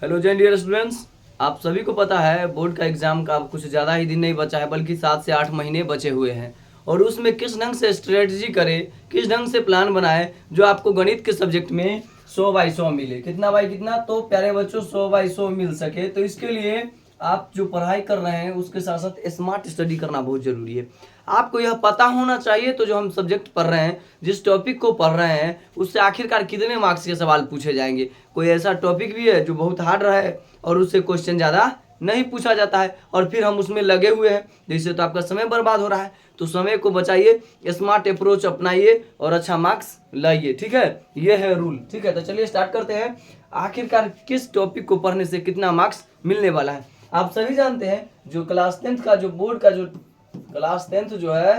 Hello जय dear students. आप सभी को पता है बोर्ड का एग्जाम का कुछ ज़्यादा ही दिन नहीं बचा है, बल्कि 7 से 8 महीने बचे हुए हैं। और उसमें किस ढंग से स्ट्रेटजी करें, किस ढंग से प्लान बनाए जो आपको गणित के सब्जेक्ट में 100/100 मिले। कितना बाई कितना, तो प्यारे बच्चों 100/100 मिल सके। तो इसके लिए आप जो पढ़ाई कर रहे हैं उसके साथ साथ स्मार्ट स्टडी करना बहुत ज़रूरी है। आपको यह पता होना चाहिए तो जो हम सब्जेक्ट पढ़ रहे हैं, जिस टॉपिक को पढ़ रहे हैं, उससे आखिरकार कितने मार्क्स के सवाल पूछे जाएंगे। कोई ऐसा टॉपिक भी है जो बहुत हार्ड रहा है और उससे क्वेश्चन ज़्यादा नहीं पूछा जाता है और फिर हम उसमें लगे हुए हैं, जिससे तो आपका समय बर्बाद हो रहा है। तो समय को बचाइए, स्मार्ट अप्रोच अपनाइए और अच्छा मार्क्स लाइए। ठीक है, ये है रूल। ठीक है, तो चलिए स्टार्ट करते हैं। आखिरकार किस टॉपिक को पढ़ने से कितना मार्क्स मिलने वाला है। आप सभी जानते हैं जो क्लास 10th का जो बोर्ड का जो क्लास 10th जो है,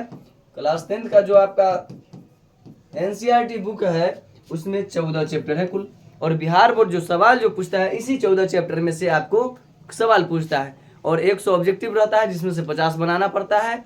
क्लास 10th का जो आपका एनसीईआरटी बुक है उसमें 14 चैप्टर है कुल। और बिहार बोर्ड जो सवाल जो पूछता है इसी 14 चैप्टर में से आपको सवाल पूछता है। और 100 ऑब्जेक्टिव रहता है जिसमें से 50 बनाना पड़ता है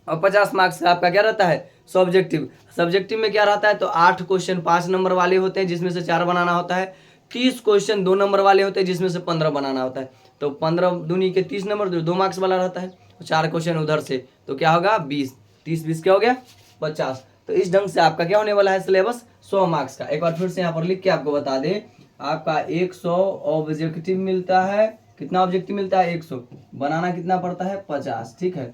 और 50 मार्क्स का आपका क्या रहता है, सब्जेक्टिव। सब्जेक्टिव में क्या रहता है, तो 8 क्वेश्चन 5 नंबर वाले होते हैं जिसमें से 4 बनाना होता है। 30 क्वेश्चन 2 नंबर वाले होते हैं जिसमें से 15 बनाना होता है। तो 15 दूनी के 30 नंबर, जो 2 मार्क्स वाला रहता है। 4 क्वेश्चन उधर से, तो क्या होगा 20, 30 20 क्या हो गया 50। तो इस ढंग से आपका क्या होने वाला है सिलेबस 100 मार्क्स का। एक बार फिर से यहाँ पर लिख के आपको बता दें, आपका 100 ऑब्जेक्टिव मिलता है। कितना ऑब्जेक्टिव मिलता है, 100। बनाना कितना पड़ता है, 50। ठीक है,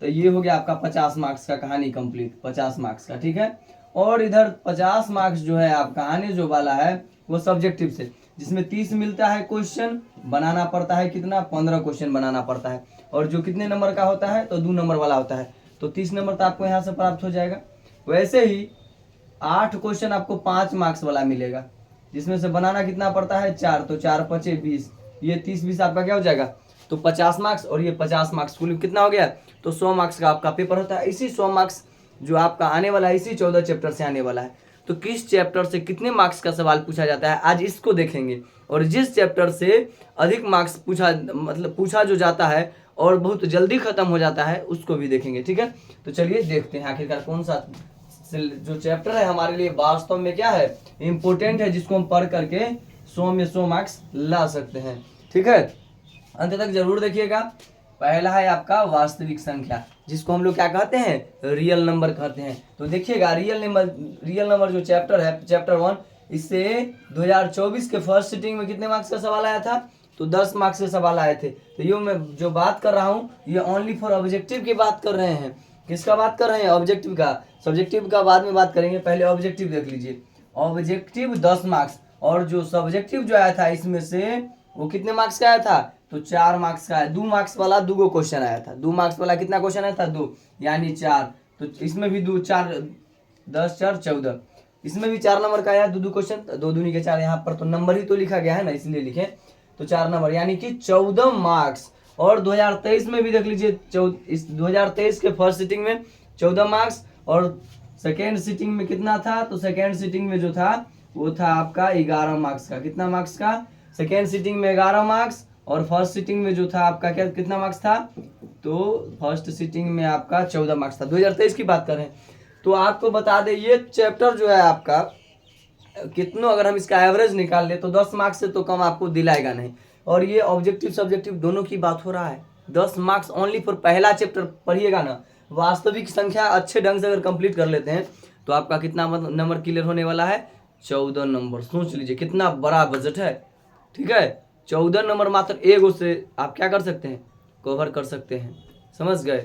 तो ये हो गया आपका 50 मार्क्स का कहानी कंप्लीट, 50 मार्क्स का। ठीक है, और इधर 50 मार्क्स जो है आपका आने जो वाला है वो सब्जेक्टिव से, जिसमें 30 मिलता है क्वेश्चन, बनाना पड़ता है कितना, 15 क्वेश्चन बनाना पड़ता है। और जो कितने नंबर का होता है, तो 2 नंबर वाला होता है। तो 30 नंबर तो आपको यहाँ से प्राप्त हो जाएगा। वैसे ही 8 क्वेश्चन आपको 5 मार्क्स वाला मिलेगा, जिसमें से बनाना कितना पड़ता है, 4। तो 4 5 20, ये 30 20 आपका क्या हो जाएगा, तो 50 मार्क्स। और ये 50 मार्क्स कुल कितना हो गया, तो 100 मार्क्स का आपका पेपर होता है। इसी 100 मार्क्स जो आपका आने वाला है इसी 14 चैप्टर से आने वाला है। तो किस चैप्टर से कितने मार्क्स का सवाल पूछा जाता है आज इसको देखेंगे। और जिस चैप्टर से अधिक मार्क्स पूछा, मतलब पूछा जो जाता है और बहुत जल्दी खत्म हो जाता है, उसको भी देखेंगे। ठीक है, तो चलिए देखते हैं आखिरकार कौन सा जो चैप्टर है हमारे लिए वास्तव में क्या है, इंपोर्टेंट है, जिसको हम पढ़ करके 100 में 100 मार्क्स ला सकते हैं। ठीक है, अंत तक जरूर देखिएगा। पहला है आपका वास्तविक संख्या, जिसको हम लोग क्या कहते हैं, रियल नंबर कहते हैं। तो देखिएगा रियल नंबर जो चैप्टर है, चैप्टर 1, इससे 2024 के फर्स्ट सिटिंग में कितने मार्क्स का सवाल आया था, तो 10 मार्क्स के सवाल आए थे। तो ये मैं जो बात कर रहा हूँ ये ओनली फॉर ऑब्जेक्टिव की बात कर रहे हैं। किसका बात कर रहे हैं, ऑब्जेक्टिव का। सब्जेक्टिव का बाद में बात करेंगे, पहले ऑब्जेक्टिव देख लीजिए। ऑब्जेक्टिव 10 मार्क्स, और जो सब्जेक्टिव जो आया था इसमें से वो कितने मार्क्स का आया था, तो 4 मार्क्स का है। 2 मार्क्स वाला 2 क्वेश्चन आया था। 2 मार्क्स वाला कितना क्वेश्चन आया था, 2 यानी 4। तो इसमें भी 2 4 10 4 14, इसमें भी 4 नंबर का आया 2 क्वेश्चन। 2 दूनी के 4, यहाँ पर तो नंबर ही तो लिखा गया है ना, इसलिए लिखे। तो 4 नंबर यानी कि 14 मार्क्स। और 2023 में भी देख लीजिए, इस 2023 के फर्स्ट सिटिंग में 14 मार्क्स, और सेकेंड सिटिंग में कितना था, तो सेकेंड सिटिंग में जो था वो था आपका 11 मार्क्स का। कितना मार्क्स का, सेकेंड सिटिंग में 11 मार्क्स, और फर्स्ट सिटिंग में जो था आपका क्या कितना मार्क्स था, तो फर्स्ट सिटिंग में आपका 14 मार्क्स था। 2023 की बात कर रहे हैं। तो आपको बता दें ये चैप्टर जो है आपका कितनों, अगर हम इसका एवरेज निकाल ले तो 10 मार्क्स से तो कम आपको दिलाएगा नहीं। और ये ऑब्जेक्टिव सब्जेक्टिव दोनों की बात हो रहा है। 10 मार्क्स ओनली फॉर पहला चैप्टर पढ़िएगा ना। वास्तविक संख्या अच्छे ढंग से अगर कंप्लीट कर लेते हैं तो आपका कितना नंबर क्लियर होने वाला है, 14 नंबर। सोच लीजिए कितना बड़ा बजट है। ठीक है, 14 नंबर मात्र एक से आप क्या कर सकते हैं, कवर कर सकते हैं। समझ गए।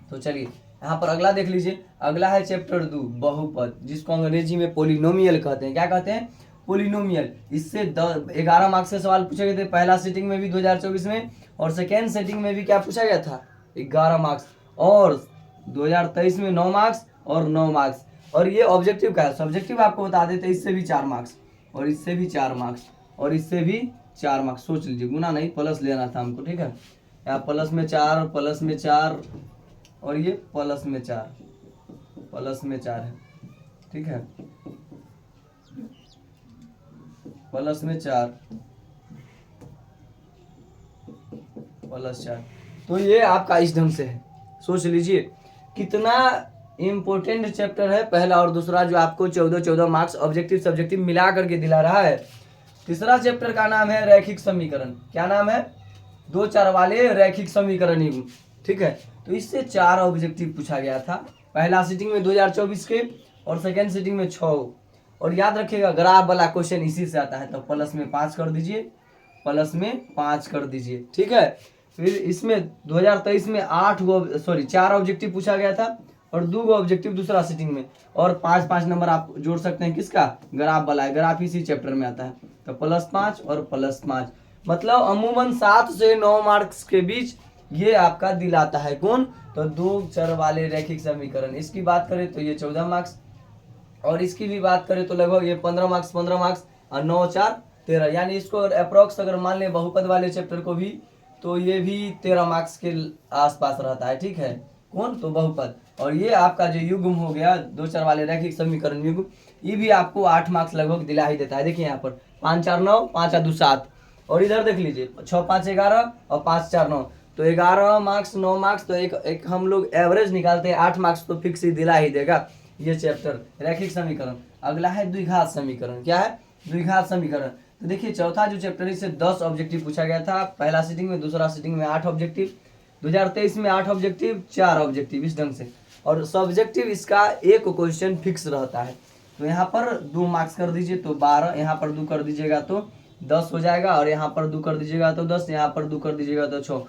तो चलिए यहाँ पर अगला देख लीजिए। अगला है चैप्टर 2 बहुपद, जिसको अंग्रेजी में पोलिनोमियल कहते हैं। क्या कहते हैं, पोलिनोमियल। इससे 11 मार्क्स के सवाल पूछे गए थे पहला सीटिंग में भी 2024 में, और सेकेंड सेटिंग में भी क्या पूछा गया था, 11 मार्क्स। और 2023 में 9 मार्क्स और 9 मार्क्स। और ये ऑब्जेक्टिव का है। सब्जेक्टिव आपको बता देते, इससे भी 4 मार्क्स, और इससे भी 4 मार्क्स, और इससे भी 4 मार्क्स। सोच लीजिए, गुना नहीं प्लस लेना था हमको। ठीक है, यहाँ प्लस में 4, प्लस में 4, और ये प्लस में 4, प्लस में 4 है। ठीक है, प्लस में 4 प्लस 4। तो ये आपका इस ढंग से है। सोच लीजिए कितना इंपॉर्टेंट चैप्टर है पहला और दूसरा, जो आपको 14 14 मार्क्स ऑब्जेक्टिव सब्जेक्टिव मिला करके दिला रहा है। तीसरा चैप्टर का नाम है रैखिक समीकरण। क्या नाम है? दो चर वाले रैखिक समीकरण युग्म। ठीक है, तो इससे 4 ऑब्जेक्टिव पूछा गया था। पहला सीटिंग में 2024 के और सेकेंड सीटिंग में 6। और याद रखिएगा ग्राफ वाला क्वेश्चन इसी से आता है, तो प्लस में 5 कर दीजिए, प्लस में 5 कर दीजिए। ठीक है, फिर इसमें 2023 में 4 ऑब्जेक्टिव पूछा गया था और 2 ऑब्जेक्टिव दूसरा सीटिंग में, और 5-5 नंबर आप जोड़ सकते हैं। किसका? ग्राफ वाला है, ग्राफ इसी चैप्टर में आता है। तो +5 और +5, मतलब अमूमन 7 से 9 मार्क्स के बीच ये आपका दिलाता है। कौन? तो 2 चर वाले रैखिक समीकरण। इसकी बात करें तो ये 14 मार्क्स, और इसकी भी बात करें तो लगभग ये 15 मार्क्स और 9 4 13, यानी इसको अप्रोक्स अगर मान लें बहुपद वाले चैप्टर को भी, तो ये भी 13 मार्क्स के आसपास रहता है। ठीक है, कौन? तो बहुपद। और ये आपका जो युग्म हो गया 2 चर वाले रैखिक समीकरण युग्म, ये भी आपको 8 मार्क्स लगभग दिला ही देता है। देखिए यहाँ पर 5 4 9, 5 2 7, और इधर देख लीजिए 6 5 11 और 5 4 9, तो 11 मार्क्स 9 मार्क्स, तो एक हम लोग एवरेज निकालते हैं 8 मार्क्स तो फिक्स ही दिला ही देगा ये चैप्टर रैखिक समीकरण। अगला है द्विघात समीकरण। क्या है? द्विघात समीकरण। तो देखिए चौथा जो चैप्टर है इससे 10 ऑब्जेक्टिव पूछा गया था, पहला सीटिंग में, दूसरा सीटिंग में 8 ऑब्जेक्टिव, 2023 में 8 ऑब्जेक्टिव, 4 ऑब्जेक्टिव, इस ढंग से। और सब्जेक्टिव इसका एक क्वेश्चन फिक्स रहता है। तो यहाँ पर 2 मार्क्स कर दीजिए तो 12, यहाँ पर 2 कर दीजिएगा तो 10 हो जाएगा, और यहाँ पर 2 कर दीजिएगा तो 10, यहाँ पर 2 कर दीजिएगा तो 6,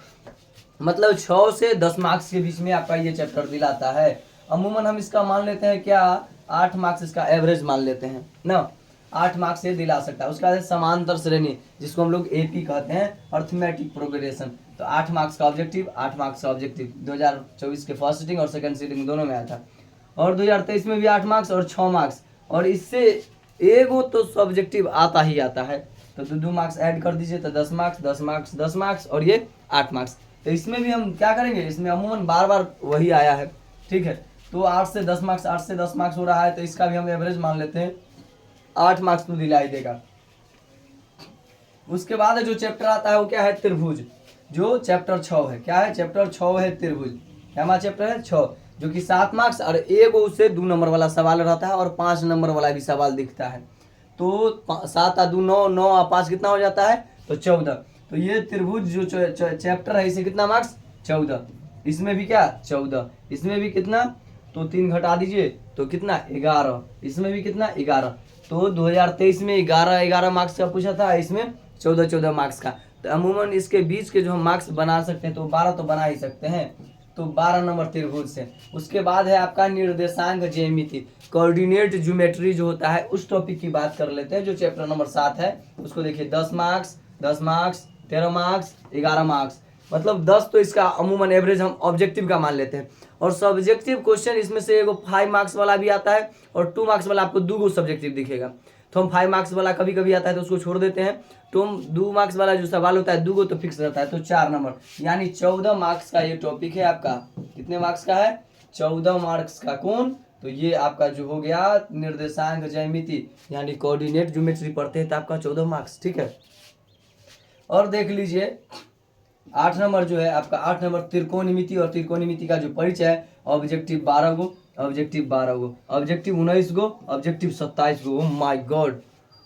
मतलब 6 से 10 मार्क्स के बीच में आपका ये चैप्टर दिलाता है। अमूमन हम इसका मान लेते हैं क्या, 8 मार्क्स इसका एवरेज मान लेते हैं ना, 8 मार्क्स से दिला सकता है। उसका है समांतर श्रेणी, जिसको हम लोग एपी कहते हैं, अर्थमेटिक प्रोग्रेशन। तो 8 मार्क्स का ऑब्जेक्टिव, 8 मार्क्स का ऑब्जेक्टिव 2024 के फर्स्ट सीटिंग और सेकंड सीटिंग दोनों में आया था। और 2023 में भी 8 मार्क्स और 6 मार्क्स, और इससे एगो तो सब्जेक्टिव आता ही आता है। तो 2 मार्क्स ऐड कर दीजिए तो 10 मार्क्स, 10 मार्क्स, 10 मार्क्स, और ये 8 मार्क्स। तो इसमें भी हम क्या करेंगे, इसमें अमूमन बार बार वही आया है। ठीक है, तो 8 से 10 मार्क्स, 8 से 10 मार्क्स हो रहा है, तो इसका भी हम एवरेज मान लेते हैं, 8 मार्क्स तो दिलाई देगा। उसके बाद जो चैप्टर आता है वो क्या है, त्रिभुज, जो चैप्टर 6 है। क्या है? चैप्टर 6 है त्रिभुज। क्या हमारा चैप्टर है? 6, जो कि 7 मार्क्स और एगो उससे 2 नंबर वाला सवाल रहता है, और 5 नंबर वाला भी सवाल दिखता है। तो 7 और 2 9, 9 और 5 कितना हो जाता है, तो 14। तो ये त्रिभुज जो चैप्टर है इसे कितना मार्क्स, 14। इसमें भी क्या, 14, इसमें भी कितना, तो 3 घटा दीजिए तो कितना, 11, इसमें भी कितना, 11। तो 2023 में 11 मार्क्स का पूछा था, इसमें 14 मार्क्स का। तो अमूमन इसके बीच के जो हम मार्क्स बना सकते हैं, तो 12 तो बना ही सकते हैं, तो 12 नंबर त्रिभुज से। उसके बाद है आपका निर्देशांक ज्यामिति, कोऑर्डिनेट ज्योमेट्री जो होता है, उस टॉपिक की बात कर लेते हैं, जो चैप्टर नंबर 7 है। उसको देखिए 10 मार्क्स, 10 मार्क्स, 13 मार्क्स, 11 मार्क्स, मतलब 10 तो इसका अमूमन एवरेज हम ऑब्जेक्टिव का मान लेते हैं। और सब्जेक्टिव क्वेश्चन इसमें से एगो 5 मार्क्स वाला भी आता है, और 2 मार्क्स वाला आपको 2 सब्जेक्टिव दिखेगा। तो हम 5 मार्क्स वाला कभी कभी आता है तो उसको छोड़ देते हैं। तो हम 2 मार्क्स वाला जो सवाल होता है 2 तो फिक्स रहता है, तो 4 नंबर, यानी 14 मार्क्स का ये टॉपिक है आपका। कितने मार्क्स का है? 14 मार्क्स का। कौन? तो ये आपका जो हो गया निर्देशांक ज्यामिति, यानी कोऑर्डिनेट ज्योमेट्री पढ़ते हैं तो आपका 14 मार्क्स। ठीक है, और देख लीजिए 8 नंबर जो है आपका, 8 नंबर त्रिकोणमिति, और त्रिकोणमिति का जो परिचय है, objective 12 go, objective 12 go, objective 19 go, objective 27 go. Oh my God,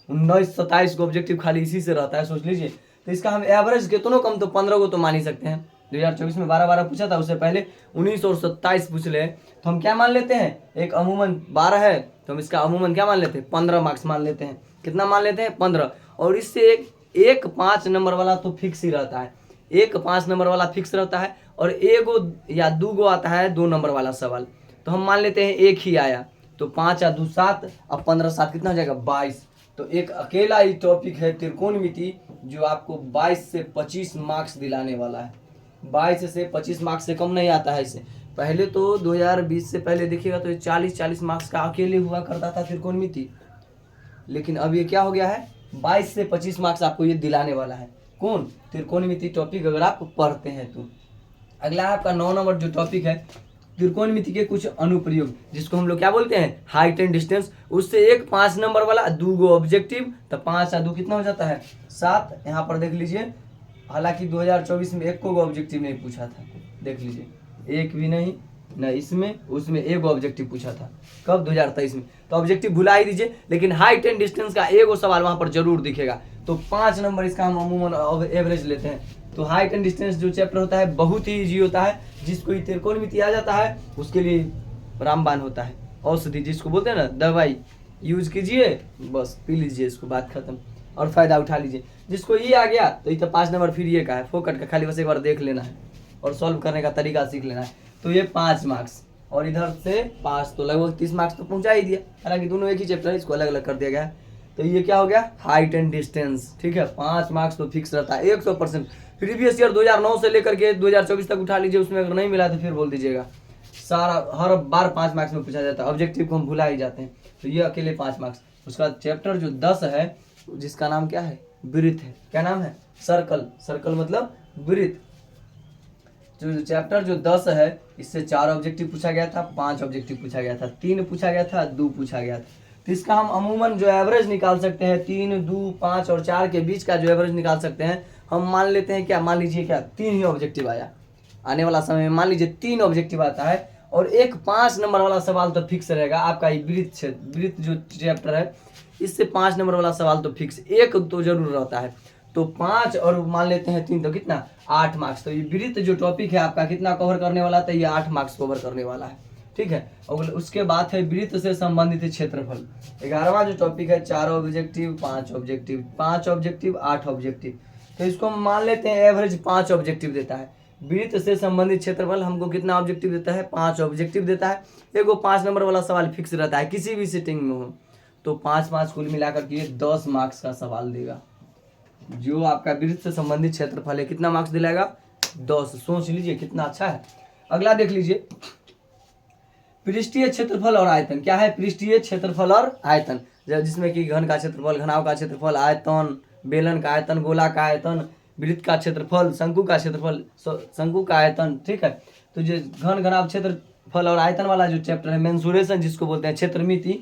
19-27 go objective खाली इसी से रहता है, सोच लीजिए। तो इसका हम एवरेज कितनों कम तो 15 गो तो मान ही सकते हैं। 2024 में 12 पूछा था, उससे पहले 19 और 27 पूछ ले, तो हम क्या मान लेते हैं, एक अमूमन 12 है तो हम इसका अमूमन क्या मान लेते हैं, 15 मार्क्स मान लेते हैं। कितना मान लेते हैं? 15। और इससे एक 5 नंबर वाला तो फिक्स ही रहता है, एक 5 नंबर वाला फिक्स रहता है, और एगो या 2 गो आता है 2 नंबर वाला सवाल, तो हम मान लेते हैं एक ही आया। तो 5 और 2 7, अब 15 7 कितना हो जाएगा, 22। तो एक अकेला ही टॉपिक है त्रिकोणमिति, जो आपको 22 से 25 मार्क्स दिलाने वाला है। 22 से 25 मार्क्स से कम नहीं आता है इसे। पहले तो 2020 से पहले देखिएगा तो 40-40 मार्क्स का अकेले हुआ करता था त्रिकोणमिति, लेकिन अब ये क्या हो गया है, 22 से 25 मार्क्स आपको ये दिलाने वाला है। कौन? त्रिकोणमिति टॉपिक, अगर आप पढ़ते हैं तो। अगला आपका 9 नंबर जो टॉपिक है, त्रिकोणमिति के कुछ अनुप्रयोग, जिसको हम लोग क्या बोलते हैं, हाइट एंड डिस्टेंस। उससे एक 5 नंबर वाला 2 गो ऑब्जेक्टिव, तो 5 और 2 कितना हो जाता है, 7। यहाँ पर देख लीजिए, हालांकि 2024 में 1 को ऑब्जेक्टिव नहीं पूछा था, देख लीजिए, एक भी नहीं, नहीं, इसमें उसमें एक ऑब्जेक्टिव पूछा था। कब? 2023 में। तो ऑब्जेक्टिव भुला ही दीजिए, लेकिन हाइट एंड डिस्टेंस का एगो सवाल वहां पर जरूर दिखेगा। तो 5 नंबर इसका हम अमूमन एवरेज लेते हैं। तो हाइट एंड डिस्टेंस जो चैप्टर होता है बहुत ही इजी होता है, जिसको त्रिकोणमिति आ जाता है उसके लिए रामबाण होता है। औषधि जिसको बोलते हैं ना, दवाई यूज कीजिए, बस पी लीजिए, इसको बात खत्म, और फायदा उठा लीजिए। जिसको ये आ गया तो ये तो 5 नंबर फिर ये का है, फोकट का, खाली बस एक बार देख लेना है और सॉल्व करने का तरीका सीख लेना है। तो ये 5 मार्क्स, और इधर से 5, तो लगभग 30 मार्क्स तो पहुंचा ही दिया। हालांकि दोनों एक ही चैप्टर है, इसको अलग अलग कर दिया गया है। तो ये क्या हो गया? Height and distance. ठीक है, 5 मार्क्स तो फिक्स रहता है 100%। प्रीवियस ईयर 2009 से लेकर के 2024 तक उठा लीजिए, उसमें अगर नहीं मिला तो फिर बोल दीजिएगा। सारा हर बार 5 मार्क्स में पूछा जाता है, ऑब्जेक्टिव को हम भुला ही जाते हैं। तो ये अकेले 5 मार्क्स। उसका चैप्टर जो 10 है जिसका नाम क्या है? वृत्त है। क्या नाम है? सर्कल। सर्कल मतलब वृत्त। जो चैप्टर जो 10 है इससे 4 ऑब्जेक्टिव पूछा गया था, 5 ऑब्जेक्टिव पूछा गया था, 3 पूछा गया था, 2 पूछा गया था। तो इसका हम अमूमन जो एवरेज निकाल सकते हैं 3, 2, 5 और 4 के बीच का जो एवरेज निकाल सकते हैं, हम मान लेते हैं क्या? मान लीजिए क्या 3 ही ऑब्जेक्टिव आया आने वाला समय में, मान लीजिए 3 ऑब्जेक्टिव आता है और एक 5 नंबर वाला सवाल तो फिक्स रहेगा आपका। वृत्त वृत्त जो चैप्टर है इससे 5 नंबर वाला सवाल तो फिक्स, एक तो जरूर रहता है। तो 5 और मान लेते हैं 3, तो कितना? 8 मार्क्स। तो ये वृत्त जो टॉपिक है आपका कितना कवर करने वाला था? ये 8 मार्क्स कवर करने वाला है। ठीक है, और उसके बाद है वृत्त से संबंधित क्षेत्रफल। 11वां जो टॉपिक है 4 ऑब्जेक्टिव, 5 ऑब्जेक्टिव, 5 ऑब्जेक्टिव, 8 ऑब्जेक्टिव। तो इसको हम मान लेते हैं एवरेज 5 ऑब्जेक्टिव देता है। वृत्त से संबंधित क्षेत्रफल हमको कितना ऑब्जेक्टिव देता है? 5 ऑब्जेक्टिव देता है। एगो 5 नंबर वाला सवाल फिक्स रहता है किसी भी सिटिंग में हो। तो 5 कुल मिलाकर के 10 मार्क्स का सवाल देगा। जो आपका वृत्त से संबंधित क्षेत्रफल है कितना मार्क्स दिलाएगा? 10। सोच लीजिए कितना अच्छा है। अगला देख लीजिए, पृष्ठीय क्षेत्रफल और आयतन। क्या है? पृष्ठीय क्षेत्रफल और आयतन, जिसमें कि घन का क्षेत्रफल, घनाव का क्षेत्रफल, आयतन, बेलन का आयतन, गोला का आयतन, वृत्त का क्षेत्रफल, शंकु का क्षेत्रफल, शंकु का आयतन। ठीक है, तो जो घन, घनाव, क्षेत्रफल और आयतन वाला जो चैप्टर है, मेंसुरेशन जिसको बोलते हैं, क्षेत्रमिति,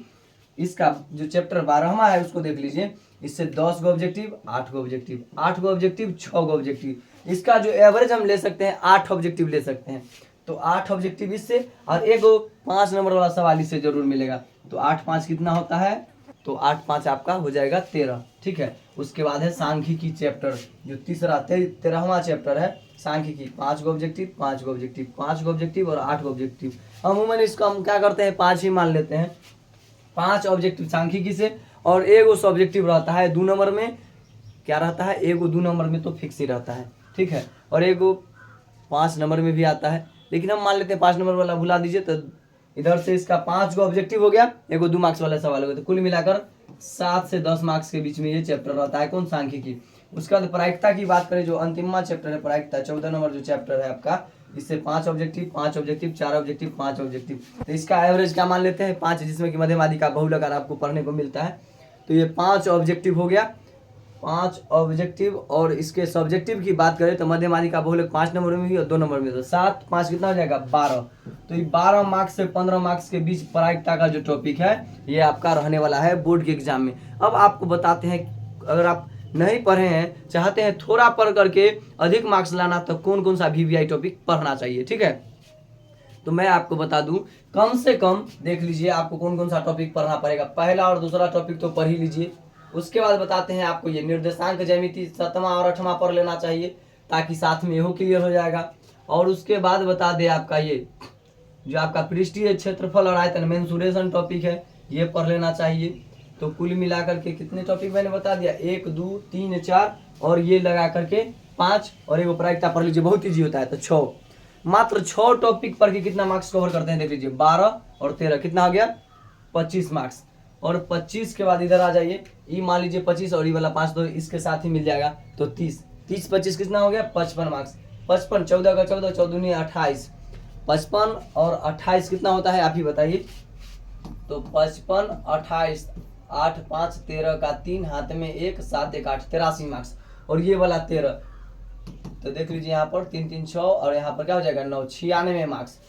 इसका जो चैप्टर 12वां है उसको देख लीजिए। इससे 10 गो ऑब्जेक्टिव, 8 गो ऑब्जेक्टिव, 8 गो ऑब्जेक्टिव, 6 गो ऑब्जेक्टिव। इसका जो एवरेज हम ले सकते हैं 8 ऑब्जेक्टिव ले सकते हैं। तो 8 ऑब्जेक्टिव इससे, और एक 5 नंबर वाला सवाल इससे जरूर मिलेगा। तो 8 5 कितना होता है? तो 8 5 आपका हो जाएगा 13। ठीक है, उसके बाद है सांख्यिकी चैप्टर, जो तीसरा 13वां चैप्टर है सांख्यिकी। 5 गो ऑब्जेक्टिव, 5 गो ऑब्जेक्टिव, 5 गो ऑब्जेक्टिव और 8 गो ऑब्जेक्टिव। अमूमन इसको हम क्या करते हैं? 5 ही मान लेते हैं। 5 ऑब्जेक्टिव सांख्यिकी से, और एगो सब्जेक्टिव रहता है 2 नंबर में। क्या रहता है? एगो 2 नंबर में तो फिक्स ही रहता है। ठीक है, और एगो 5 नंबर में भी आता है, लेकिन हम मान लेते हैं 5 नंबर वाला भुला दीजिए। तो इधर से इसका 5 गो ऑब्जेक्टिव हो गया, एगो 2 मार्क्स वाला सवाल हो गया। तो कुल मिलाकर 7 से 10 मार्क्स के बीच में ये चैप्टर रहता है। कौन? सांख्यिकी। उसके बाद प्रायिकता की बात करें, जो अंतिमवा चैप्टर है प्रायिकता, 14 नंबर जो चैप्टर है आपका, इससे 5 ऑब्जेक्टिव, 5 ऑब्जेक्टिव, 4 ऑब्जेक्टिव, 5 ऑब्जेक्टिव। तो इसका एवरेज क्या मान लेते हैं? 5, जिसमें कि मध्यमादि का बहुलक आपको पढ़ने को मिलता है। तो ये 5 ऑब्जेक्टिव हो गया, 5 ऑब्जेक्टिव। और इसके सब्जेक्टिव की बात करें तो मध्यमादि का बहुलक 5 नंबर में भी और 2 नंबर में। तो 7 5 कितना हो जाएगा? 12। तो ये 12 मार्क्स से 15 मार्क्स के बीच प्रायिकता का जो टॉपिक है ये आपका रहने वाला है बोर्ड के एग्जाम में। अब आपको बताते हैं, अगर आप नहीं पढ़े हैं, चाहते हैं थोड़ा पढ़ करके अधिक मार्क्स लाना, तो कौन कौन सा VVI टॉपिक पढ़ना चाहिए। ठीक है, तो मैं आपको बता दूं, कम से कम देख लीजिए आपको कौन कौन सा टॉपिक पढ़ना पड़ेगा। पहला और दूसरा टॉपिक तो पढ़ ही लीजिए। उसके बाद बताते हैं आपको ये निर्देशांक ज्यामिति 7वां और 8वां पढ़ लेना चाहिए, ताकि साथ में यहो क्लियर हो जाएगा। और उसके बाद बता दे आपका ये जो आपका पृष्ठीय क्षेत्रफल और आयतन मेंसुरेशन टॉपिक है, ये पढ़ लेना चाहिए। तो कुल मिलाकर के कितने टॉपिक मैंने बता दिया? 1 2 3 4 और ये लगा करके 5, और एक प्रायिकता पढ़ लीजिए, बहुत ईजी होता है। तो 6, मात्र 6 टॉपिक पढ़ के कितना मार्क्स कवर करते हैं? देख लीजिए, 12 और 13 कितना हो गया? 25 मार्क्स। और 25 के बाद इधर आ जाइए, ई मान लीजिए 25 और ई वाला 5 तो इसके साथ ही मिल जाएगा। तो 30 30 25 कितना हो गया? 55 मार्क्स। 55 14 का 14, 14 28, 55 और 28 कितना होता है? आप ही बताइए। तो 55 28, 8 5 13 का 3, हाथ में 1, 7 1 8, 83 मार्क्स। और ये वाला 13, तो देख लीजिए यहाँ पर 3 3 6 और यहाँ पर क्या हो जाएगा? 9, 96 मार्क्स।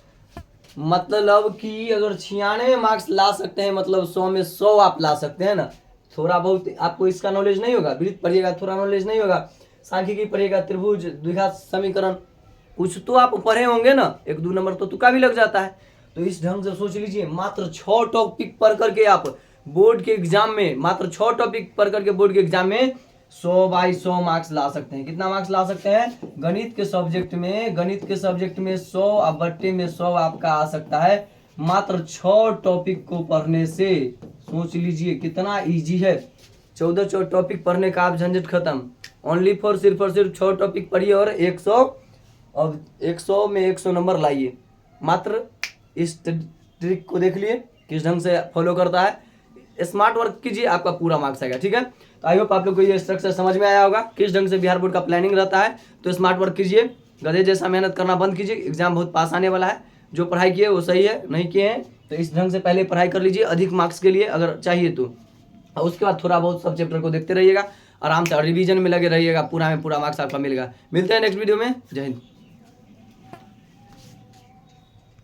मतलब कि अगर 96 मार्क्स ला सकते हैं, मतलब 100 में 100 आप ला सकते हैं ना। थोड़ा बहुत आपको इसका नॉलेज नहीं होगा, वृत्त पढ़िएगा, थोड़ा नॉलेज नहीं होगा, सांख्यिकी पढ़िएगा, त्रिभुज, द्विघात समीकरण, कुछ तो आप पढ़े होंगे ना, 1-2 नंबर तो तुक्का भी लग जाता है। तो इस ढंग से सोच लीजिए, मात्र 6 टॉपिक पढ़ करके आप बोर्ड के एग्जाम में, मात्र 6 टॉपिक पढ़ करके बोर्ड के एग्जाम में 100/100 मार्क्स ला सकते हैं। कितना मार्क्स ला सकते हैं? गणित के सब्जेक्ट में 100 अब बट्टे में 100 आपका आ सकता है मात्र 6 टॉपिक को पढ़ने से। सोच लीजिए कितना इजी है। 14 टॉपिक पढ़ने का आप झंझट खत्म। ओनली फॉर सिर्फ और सिर्फ 6 टॉपिक पढ़िए और 100, अब 100 में 100 नंबर लाइए। मात्र इस ट्रिक को देख लिए किस ढंग से फॉलो करता है। स्मार्ट वर्क कीजिए, आपका पूरा मार्क्स आएगा। ठीक है, तो आई होप आप लोग को ये स्ट्रक्चर समझ में आया होगा, किस ढंग से बिहार बोर्ड का प्लानिंग रहता है। तो स्मार्ट वर्क कीजिए, गधे जैसा मेहनत करना बंद कीजिए। एग्जाम बहुत पास आने वाला है। जो पढ़ाई किए वो सही है, नहीं किए हैं तो इस ढंग से पहले पढ़ाई कर लीजिए अधिक मार्क्स के लिए अगर चाहिए तो, और उसके बाद थोड़ा बहुत सब चैप्टर को देखते रहिएगा आराम से और रिवीजन में लगे रहिएगा। पूरा में पूरा मार्क्स आपका मिलेगा। मिलते हैं नेक्स्ट वीडियो में। जय हिंद।